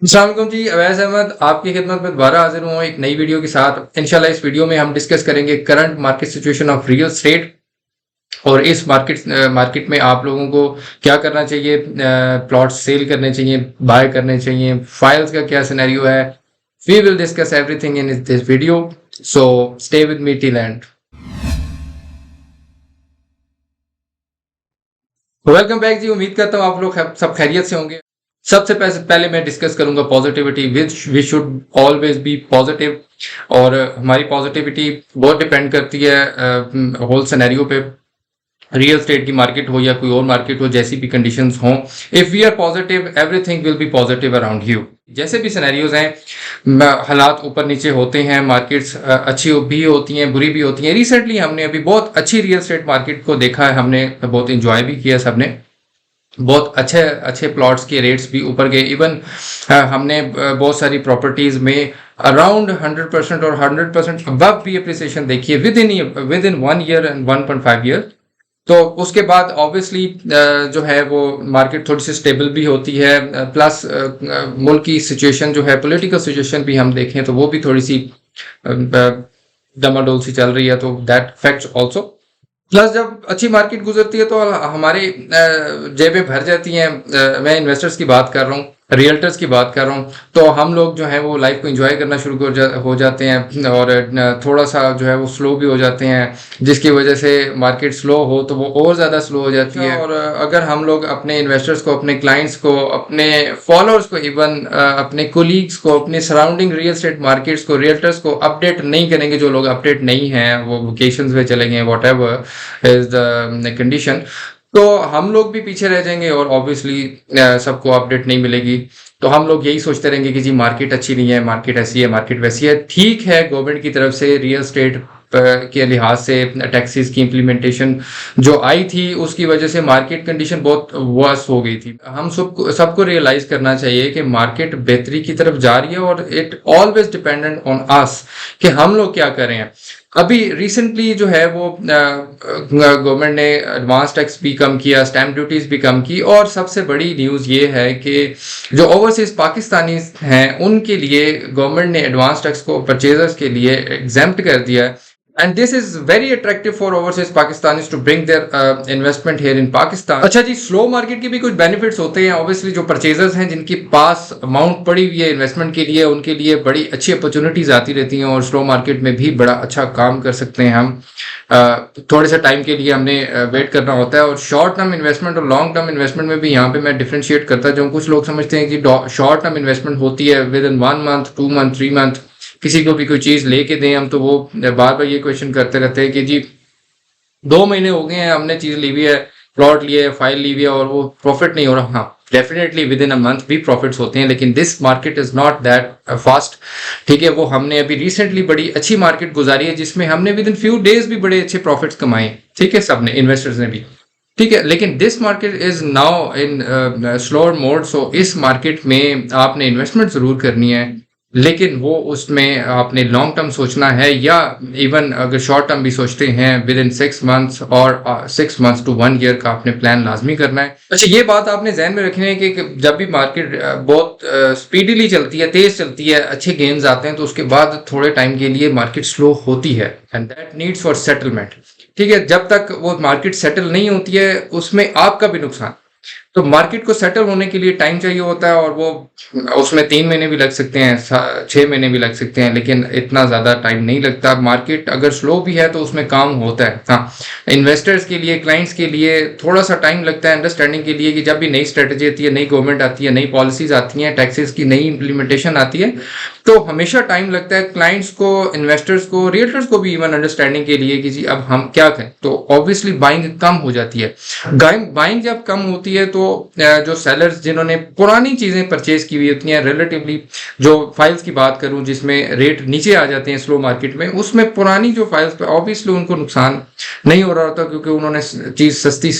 अस्सलाम वालेकुम जी, अवैस अहमद आपकी खिदमत में दोबारा हाजिर हुआ हूँ एक नई वीडियो के साथ। इंशाल्लाह इस वीडियो में हम डिस्कस करेंगे current market situation of real estate और इस मार्केट में आप लोगों को क्या करना चाहिए, प्लॉट सेल करने चाहिए, बाय करने चाहिए, फाइल्स का क्या सिनेरियो है। We will discuss everything in this video, so stay with me till end. Welcome back जी, उम्मीद करता हूँ आप लोग सब खैरियत से होंगे। सबसे पहले मैं डिस्कस करूंगा positivity, which we should always be positive. और हमारी पॉजिटिविटी बहुत डिपेंड करती है होल सिनेरियो पे। रियल स्टेट की मार्केट हो या कोई और मार्केट हो, जैसी भी कंडीशंस हों, if we are positive everything will be positive around you. जैसे भी सिनेरियोज हैं, हालात ऊपर नीचे होते हैं, मार्केट्स अच्छी भी होती हैं, बुरी भी होती हैं। रिसेंटली हमने अभी बहुत अच्छी रियल स्टेट मार्केट को देखा है, हमने बहुत इंजॉय भी किया सबने। बहुत अच्छे अच्छे प्लॉट्स के रेट्स भी ऊपर गए। इवन हमने बहुत सारी प्रॉपर्टीज में अराउंड 100% और 100% अबव भी अप्रिसिएशन देखी है with in 1 year and 1.5 year. तो उसके बाद ऑब्वियसली जो है वो मार्केट थोड़ी सी स्टेबल भी होती है। प्लस मुल्क की सिचुएशन जो है, पॉलिटिकल सिचुएशन भी हम देखें तो वो भी थोड़ी सी डमाडोल सी चल रही है, तो दैट अफेक्ट्स ऑल्सो। प्लस जब अच्छी मार्केट गुजरती है तो हमारे जेबें भर जाती हैं। मैं इन्वेस्टर्स की बात कर रहा हूँ, रियल्टर्स की बात कर रहा हूँ। तो हम लोग जो है वो लाइफ को एंजॉय करना शुरू हो जाते हैं, और थोड़ा सा जो है वो स्लो भी हो जाते हैं, जिसकी वजह से मार्केट स्लो हो तो वो और ज़्यादा स्लो हो जाती है। और अगर हम लोग अपने इन्वेस्टर्स को, अपने क्लाइंट्स को, अपने फॉलोअर्स को, इवन अपने कोलीग्स को, अपने सराउंडिंग रियल एस्टेट मार्केट्स को, रियल्टर्स को अपडेट नहीं करेंगे, जो लोग अपडेट नहीं हैं वो वेकेशंस में चले गए, what ever is the condition, तो हम लोग भी पीछे रह जाएंगे और ऑब्वियसली सबको अपडेट नहीं मिलेगी। तो हम लोग यही सोचते रहेंगे कि जी मार्केट अच्छी नहीं है, मार्केट ऐसी है, मार्केट वैसी है। ठीक है, गवर्नमेंट की तरफ से रियल स्टेट के लिहाज से टैक्सेस की इम्प्लीमेंटेशन जो आई थी, उसकी वजह से मार्केट कंडीशन बहुत वर्स हो गई थी। हम सबको रियलाइज करना चाहिए कि मार्केट बेहतरी की तरफ जा रही है, और it always dependent on us कि हम लोग क्या कर रहे हैं। अभी रिसेंटली जो है वो गवर्नमेंट ने एडवांस टैक्स भी कम किया, स्टैम्प ड्यूटीज भी कम की, और सबसे बड़ी न्यूज़ ये है कि जो ओवरसीज पाकिस्तानी हैं उनके लिए गवर्नमेंट ने एडवांस टैक्स को परचेजर्स के लिए एग्जेम्प्ट कर दिया है। And this is very attractive for overseas Pakistanis to bring their investment here in Pakistan. अच्छा जी, स्लो मार्केट के भी कुछ बेनिफिट्स होते हैं। ऑब्वियसली जो परचेजर्स हैं, जिनके पास अमाउंट पड़ी हुई है इन्वेस्टमेंट के लिए, उनके लिए बड़ी अच्छी अपॉर्चुनिटीज आती रहती हैं, और स्लो मार्केट में भी बड़ा अच्छा काम कर सकते हैं हम। थोड़े से टाइम के लिए हमने वेट करना होता है। और शॉर्ट टर्म इन्वेस्टमेंट और लॉन्ग टर्म इन्वेस्टमेंट में भी यहाँ पे मैं डिफ्रेंशिएट करता जाऊँ। कुछ लोग समझते हैं कि शॉर्ट टर्म इन्वेस्टमेंट होती है with in 1 month, 2 month, 3 month. किसी को भी कोई चीज लेके दें हम, तो वो बार बार ये क्वेश्चन करते रहते हैं कि जी 2 महीने हो गए हैं, हमने चीज ली हुई है, प्लॉट लिया है, फाइल ली हुई है, और वो प्रॉफिट नहीं हो रहा। हाँ, definitely with in a month भी प्रॉफिट्स होते हैं, लेकिन this market is not that fast. ठीक है, वो हमने अभी रिसेंटली बड़ी अच्छी मार्केट गुजारी है, जिसमें हमने विद इन फ्यू डेज भी बड़े अच्छे प्रॉफिट्स कमाए। ठीक है, सबने, इन्वेस्टर्स ने भी। ठीक है, लेकिन this market is now in slower mode. So इस मार्केट में आपने इन्वेस्टमेंट जरूर करनी है, लेकिन वो उसमें आपने लॉन्ग टर्म सोचना है, या इवन अगर शॉर्ट टर्म भी सोचते हैं विद इन 6 मंथ्स और 6 मंथ्स to 1 ईयर का आपने प्लान लाजमी करना है। अच्छा, ये बात आपने जहन में रखनी है कि जब भी मार्केट बहुत स्पीडीली चलती है, तेज चलती है, अच्छे गेन्स आते हैं, तो उसके बाद थोड़े टाइम के लिए मार्केट स्लो होती है, and that needs for settlement. ठीक है, जब तक वो मार्केट सेटल नहीं होती है, उसमें आपका भी नुकसान। तो मार्केट को सेटल होने के लिए टाइम चाहिए होता है, और वो उसमें 3 महीने भी लग सकते हैं, 6 महीने भी लग सकते हैं, लेकिन इतना ज्यादा टाइम नहीं लगता। मार्केट अगर स्लो भी है तो उसमें काम होता है। हाँ, इन्वेस्टर्स के लिए, क्लाइंट्स के लिए थोड़ा सा टाइम लगता है अंडरस्टैंडिंग के लिए, कि जब भी नई स्ट्रेटेजी आती है, नई गवर्नमेंट आती है, नई पॉलिसीज आती हैं, टैक्सेस की नई इंप्लीमेंटेशन आती है, तो हमेशा टाइम लगता है क्लाइंट्स को, इन्वेस्टर्स को, रियल्टर्स को भी इवन अंडरस्टैंडिंग के लिए कि जी अब हम क्या करें। तो ऑब्वियसली बाइंग कम हो जाती है। बाइंग जब कम होती है तो जो सेलर्स जिन्होंने पुरानी चीजें परचेज की हुई होती हैं, रिलेटिवली जो फाइल्स की बात करूं जिसमें रेट नीचे आ जाते हैं स्लो मार्केट में, उसमें पुरानी जो फाइल्स पे ऑब्वियसली उनको नुकसान नहीं हो रहा होता, क्योंकि उन्होंने चीज सस्ती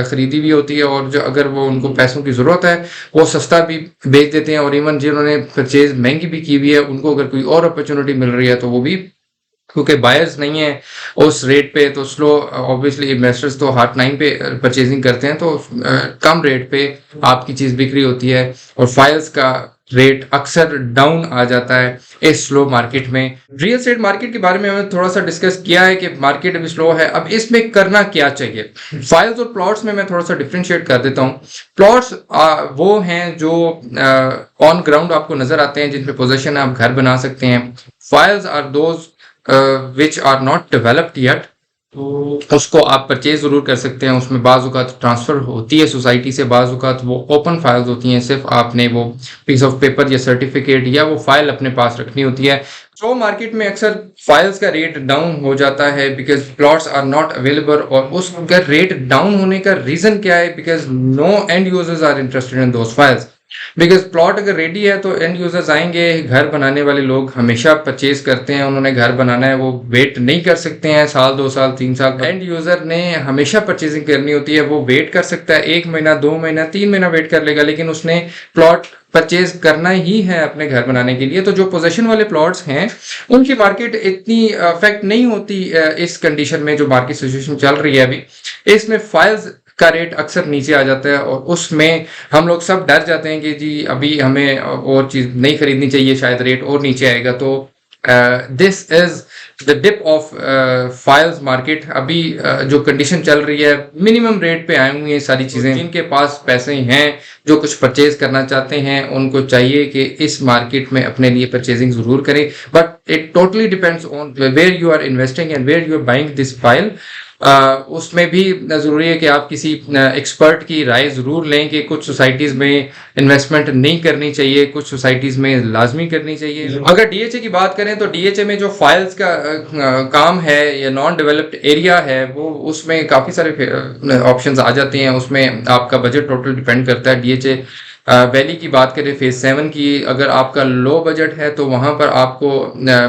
खरीदी भी होती है, और जो अगर वो उनको पैसों की जरूरत है वो सस्ता भी बेच देते हैं। और इवन जिन्होंने परचेज महंगी भी की हुई है, उनको अगर कोई और अपॉर्चुनिटी मिल रही है तो वो भी क्योंकि बायर्स नहीं है उस रेट पे, तो स्लो ऑब्वियसली इन्वेस्टर्स तो हार्ड टाइम पे परचेजिंग करते हैं, तो कम रेट पे आपकी चीज बिक्री होती है और फाइल्स का रेट अक्सर डाउन आ जाता है इस स्लो मार्केट में। रियल एस्टेट मार्केट के बारे में हमने थोड़ा सा डिस्कस किया है कि मार्केट अभी स्लो है। अब इसमें करना क्या चाहिए, फाइल्स और प्लॉट्स में मैं थोड़ा सा डिफरेंशिएट कर देता हूँ। प्लॉट्स वो हैं जो ऑन ग्राउंड आपको नजर आते हैं, जिन पे पोजीशन आप घर बना सकते हैं। Files are those which are not developed yet, उसको आप परचेज जरूर कर सकते हैं। उसमें बाजुकात ट्रांसफर होती है सोसाइटी से, बाजुकात वो ओपन फाइल्स होती हैं, सिर्फ आपने वो पीस ऑफ पेपर या सर्टिफिकेट या वो फाइल अपने पास रखनी होती है। स्लो मार्केट में अक्सर फाइल्स का रेट डाउन हो जाता है because plots are not available, और उसका रेट डाउन होने का रीजन क्या है, because no end users are interested in those files. Because plot अगर रेडी है तो एंड यूजर्स आएंगे, घर बनाने वाले लोग हमेशा परचेज करते हैं, उन्होंने घर बनाना है, वो वेट नहीं कर सकते हैं साल 2 साल 3 साल। एंड यूजर ने हमेशा परचेजिंग करनी होती है, वो वेट कर सकता है 1 महीना 2 महीना 3 महीना वेट कर लेगा, लेकिन उसने प्लॉट परचेज करना ही है अपने घर बनाने के लिए। तो जो पोजेशन वाले प्लॉट्स हैं उनकी मार्केट इतनी अफेक्ट नहीं होती इस कंडीशन में जो मार्केट सिचुएशन चल रही है अभी। इसमें फाइल्स का रेट अक्सर नीचे आ जाता है और उसमें हम लोग सब डर जाते हैं कि जी अभी हमें और चीज नहीं खरीदनी चाहिए, शायद रेट और नीचे आएगा। तो this is the dip of files market. अभी जो कंडीशन चल रही है, मिनिमम रेट पे आई हुई है सारी चीजें। जिनके पास पैसे हैं, जो कुछ परचेज करना चाहते हैं, उनको चाहिए कि इस मार्केट में अपने लिए परचेजिंग जरूर करें, but it totally depends on where you are investing and where you are buying this file. उसमें भी जरूरी है कि आप किसी एक्सपर्ट की राय जरूर लें कि कुछ सोसाइटीज में इन्वेस्टमेंट नहीं करनी चाहिए, कुछ सोसाइटीज में लाजमी करनी चाहिए। अगर डीएचए की बात करें तो डीएचए में जो फाइल्स का काम है या नॉन डेवलप्ड एरिया है, वो उसमें काफी सारे ऑप्शंस आ जाते हैं। उसमें आपका बजट टोटल डिपेंड करता है। डीएचए वैली की बात करें फेज 7 की, अगर आपका लो बजट है तो वहां पर आपको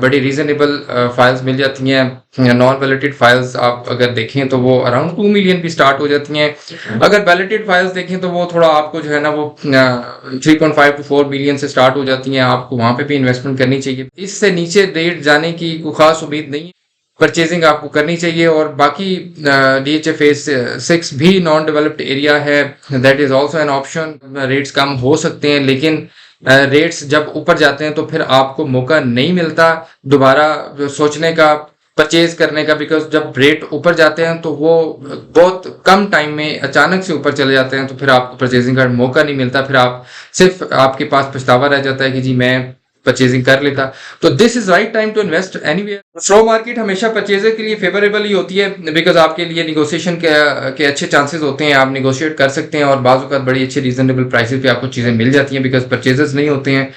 बड़ी रीजनेबल फाइल्स मिल जाती हैं। नॉन वैलिडेटेड फाइल्स आप अगर देखें तो वो अराउंड 2 मिलियन भी स्टार्ट हो जाती हैं। अगर वैलिडेटेड फाइल्स देखें तो वो थोड़ा आपको जो है ना वो 3.5 to 4 मिलियन से स्टार्ट हो जाती हैं। आपको वहां पे भी इन्वेस्टमेंट करनी चाहिए। इससे नीचे रेट जाने की कोई खास उम्मीद नहीं है, परचेजिंग आपको करनी चाहिए। और बाकी डीएचए फेज 6 भी नॉन डेवलप्ड एरिया है, that is also an option. Rates कम हो सकते हैं, लेकिन रेट्स जब ऊपर जाते हैं तो फिर आपको मौका नहीं मिलता दोबारा सोचने का, परचेज करने का, बिकॉज जब रेट ऊपर जाते हैं तो वो बहुत कम टाइम में अचानक से ऊपर चले जाते हैं, तो फिर आपको परचेजिंग का मौका नहीं मिलता। फिर आप सिर्फ आपके पास पछतावा रह जाता है कि जी मैं परचेजिंग कर लेता। तो this is right time to invest anywhere. Slow market हमेशा परचेजर के लिए फेवरेबल ही होती है, बिकॉज आपके लिए निगोशिएशन के अच्छे चांसेस होते हैं, आप निगोशिएट कर सकते हैं और बाजू का बड़ी अच्छी रीजनेबल प्राइसेस पे आपको चीजें मिल जाती हैं, बिकॉज परचेजर्स नहीं होते हैं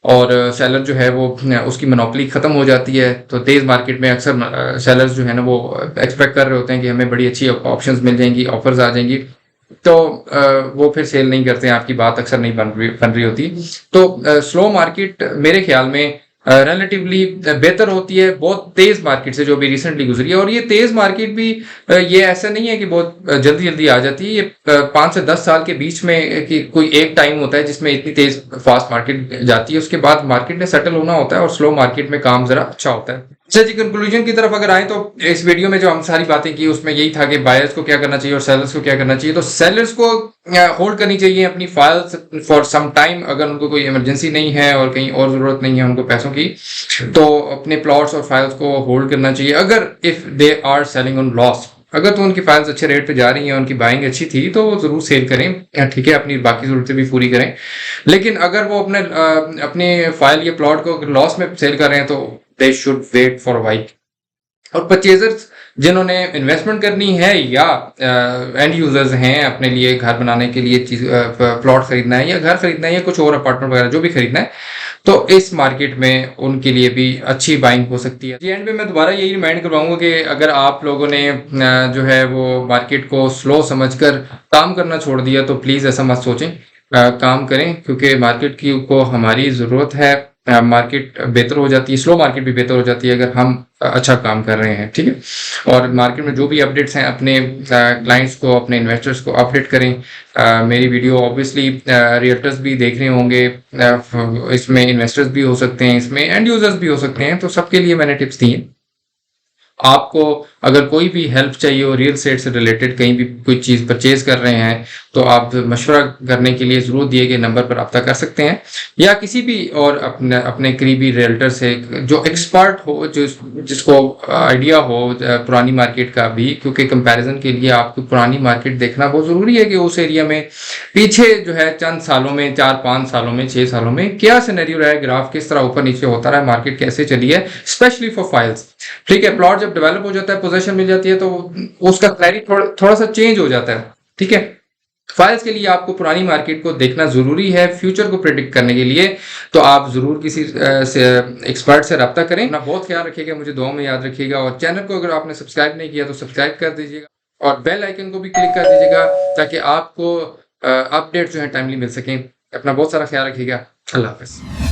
और सेलर जो है वो उसकी मोनोपोली खत्म हो जाती है। तो तेज मार्केट में अक्सर सेलर्स जो है ना वो एक्सपेक्ट कर रहे होते हैं कि हमें बड़ी अच्छी ऑप्शंस मिल जाएंगी, ऑफर्स आ जाएंगी, तो वो फिर सेल नहीं करते हैं, आपकी बात अक्सर नहीं बन रही होती। तो स्लो मार्केट मेरे ख्याल में रिलेटिवली बेहतर होती है बहुत तेज मार्केट से जो भी रिसेंटली गुजरी है। और ये तेज मार्केट भी ये ऐसा नहीं है कि बहुत जल्दी जल्दी आ जाती है। ये 5 से 10 साल के बीच में कि कोई एक टाइम होता है जिसमें इतनी तेज फास्ट मार्केट जाती है, उसके बाद मार्केट ने सेटल होना होता है और स्लो मार्केट में काम जरा अच्छा होता है। अच्छा जी, कंक्लूजन की तरफ अगर आए तो इस वीडियो में जो हम सारी बातें की उसमें यही था कि बायर्स को क्या करना चाहिए और सेलर्स को क्या करना चाहिए। तो सेलर्स को होल्ड करनी चाहिए अपनी फाइल्स फॉर सम टाइम, अगर उनको कोई इमरजेंसी नहीं है और कहीं और जरूरत नहीं है उनको पैसों की, तो अपने प्लॉट्स और फाइल्स को होल्ड करना चाहिए। अगर if they are selling on loss, अगर तो उनकी फाइल्स अच्छे रेट पे जा रही हैं, उनकी बाइंग अच्छी थी, तो वो जरूर सेल करें, ठीक है, अपनी बाकी जरूरतें भी पूरी करें। लेकिन अगर वो अपने फाइल या प्लॉट को लॉस में सेल कर रहे हैं तो they should wait for wait. और परचेजर्स जिन्होंने इन्वेस्टमेंट करनी है या एंड यूजर्स हैं अपने लिए घर बनाने के लिए चीज प्लॉट खरीदना है या घर खरीदना है या कुछ और अपार्टमेंट वगैरह जो भी खरीदना है, तो इस मार्केट में उनके लिए भी अच्छी बाइंग हो सकती है। एंड में मैं दोबारा यही रिमाइंड करवाऊंगा कि अगर आप लोगों ने जो है वो मार्केट को स्लो समझकर काम करना छोड़ दिया तो प्लीज ऐसा मत सोचें, काम करें, क्योंकि मार्केट की को हमारी जरूरत है। मार्केट बेहतर हो जाती है, स्लो मार्केट भी बेहतर हो जाती है अगर हम अच्छा काम कर रहे हैं, ठीक है। और मार्केट में जो भी अपडेट्स हैं अपने क्लाइंट्स को, अपने इन्वेस्टर्स को अपडेट करें। मेरी वीडियो ऑब्वियसली रियल्टर्स भी देख रहे होंगे, इसमें इन्वेस्टर्स भी हो सकते हैं, इसमें एंड यूजर्स भी हो सकते हैं, तो सबके लिए मैंने टिप्स दी हैं। आपको अगर कोई भी हेल्प चाहिए हो रियल एस्टेट से रिलेटेड, कहीं भी कोई चीज़ परचेज कर रहे हैं, तो आप मशवरा करने के लिए ज़रूर दिए गए नंबर पर रब्ता कर सकते हैं, या किसी भी और अपने अपने करीबी रियल्टर से जो एक्सपर्ट हो, जिसको आइडिया हो पुरानी मार्केट का भी, क्योंकि कंपैरिजन के लिए आपको पुरानी मार्केट देखना बहुत ज़रूरी है कि उस एरिया में पीछे जो है चंद सालों में, 4-5 सालों में, 6 सालों में क्या सिनेरियो रहा है, ग्राफ किस तरह ऊपर नीचे होता रहा है, मार्केट कैसे चली है, स्पेशली फॉर फाइल्स। ठीक है, प्लॉट जब डेवलप हो जाता है, पोजीशन मिल जाती है, तो उसका क्लैरिटी थोड़ा सा चेंज हो जाता है। ठीक है, फाइल्स के लिए आपको पुरानी मार्केट को देखना जरूरी है फ्यूचर को प्रिडिक्ट करने के लिए। तो आप जरूर किसी एक्सपर्ट से रब्ता करें। अपना बहुत ख्याल रखिएगा, मुझे दुआ में याद रखिएगा, और चैनल को अगर आपने सब्सक्राइब नहीं किया तो सब्सक्राइब कर दीजिएगा और बेल आइकन को भी क्लिक कर दीजिएगा, ताकि आपको अपडेट जो है टाइमली मिल सकें। अपना बहुत सारा ख्याल रखिएगा। अल्लाह हाफिज।